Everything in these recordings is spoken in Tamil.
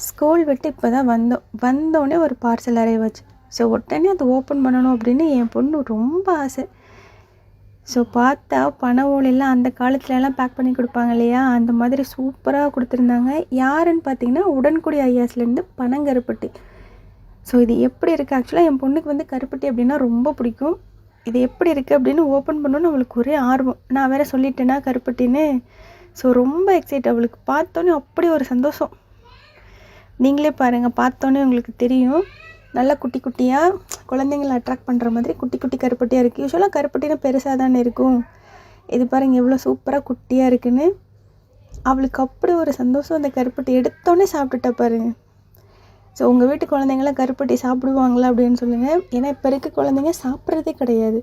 ஸ்கூல் விட்டு இப்போ தான் வந்தோடனே ஒரு பார்சல் அரைவாச்சு. ஸோ உடனே அதை ஓப்பன் பண்ணணும் அப்படின்னு என் பொண்ணு ரொம்ப ஆசை. ஸோ பார்த்தா பனை ஓலையெல்லாம் அந்த காலத்துலலாம் பேக் பண்ணி கொடுப்பாங்க இல்லையா, அந்த மாதிரி சூப்பராக கொடுத்துருந்தாங்க. யாருன்னு பார்த்தீங்கன்னா உடன்குடி ஐயாஸ்லேருந்து பனங்கருப்பட்டி. ஸோ இது எப்படி இருக்குது, ஆக்சுவலாக என் பொண்ணுக்கு வந்து கருப்பட்டி அப்படின்னா ரொம்ப பிடிக்கும். இது எப்படி இருக்குது அப்படின்னு ஓப்பன் பண்ணணுன்னு அவளுக்கு ஒரே ஆர்வம். நான் வேறு சொல்லிட்டேன்னா கருப்பட்டின்னு. ஸோ ரொம்ப எக்ஸைட், அவளுக்கு பார்த்தோன்னே அப்படி ஒரு சந்தோஷம். நீங்களே பாருங்கள், பார்த்தோன்னே உங்களுக்கு தெரியும். நல்லா குட்டி குட்டியாக குழந்தைங்களை அட்ராக்ட் பண்ணுற மாதிரி குட்டி குட்டி கருப்பட்டியாக இருக்குது. யூஸ்வலாக கருப்பட்டினா பெருசாக தானே இருக்கும். இது பாருங்கள் எவ்வளோ சூப்பராக குட்டியாக இருக்குன்னு. அவளுக்கு அப்படி ஒரு சந்தோஷம். அந்த கருப்பட்டி எடுத்தோடனே சாப்பிட்டுட்டா பாருங்கள். ஸோ உங்கள் வீட்டு குழந்தைங்களாம் கருப்பட்டி சாப்பிடுவாங்களா அப்படின்னு சொல்லுங்கள். ஏன்னா இப்போ இருக்க குழந்தைங்க சாப்பிட்றதே கிடையாது.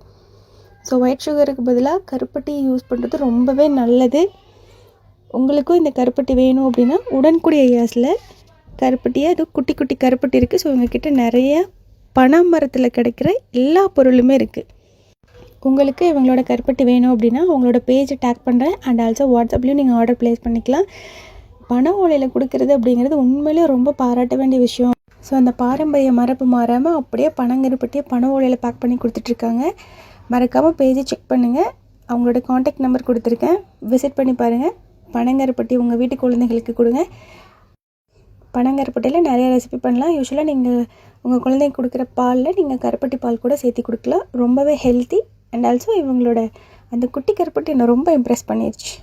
ஸோ ஒயிட் சுகருக்கு பதிலாக கருப்பட்டி யூஸ் பண்ணுறது ரொம்பவே நல்லது. உங்களுக்கும் இந்த கருப்பட்டி வேணும் அப்படின்னா உடன்குடி ஐயாஸில் கருப்பட்டியாக இது குட்டி குட்டி கருப்பட்டி இருக்குது. ஸோ உங்ககிட்ட நிறைய பனை மரத்தில் கிடைக்கிற எல்லா பொருளுமே இருக்குது. உங்களுக்கு இவங்களோட கருப்பட்டி வேணும் அப்படின்னா உங்களோட பேஜை டேக் பண்ணுறேன். அண்ட் ஆல்சோ வாட்ஸ்அப்லேயும் நீங்கள் ஆர்டர் ப்ளேஸ் பண்ணிக்கலாம். பனை ஓலையில் கொடுக்குறது அப்படிங்கிறது உண்மையிலே ரொம்ப பாராட்ட வேண்டிய விஷயம். ஸோ அந்த பாரம்பரிய மரபு மாறாமல் அப்படியே பனங்கருப்பட்டியை பனை ஓலையில் பேக் பண்ணி கொடுத்துட்ருக்காங்க. மறக்காமல் பேஜை செக் பண்ணுங்கள். அவங்களோட காண்டாக்ட் நம்பர் கொடுத்துருக்கேன், விசிட் பண்ணி பாருங்கள். பனங்கருப்பட்டி உங்கள் வீட்டு குழந்தைங்களுக்கு கொடுங்க. பனங்கருப்பட்டியில் நிறைய ரெசிபி பண்ணலாம். யூஸ்வலாக நீங்கள் உங்கள் குழந்தைங்க கொடுக்குற பாலில் நீங்கள் கருப்பட்டி பால் கூட சேர்த்து கொடுக்கலாம். ரொம்பவே ஹெல்த்தி. அண்ட் ஆல்சோ இவங்களோட அந்த குட்டி கருப்பட்டி என்னை ரொம்ப இம்ப்ரெஸ் பண்ணிடுச்சு.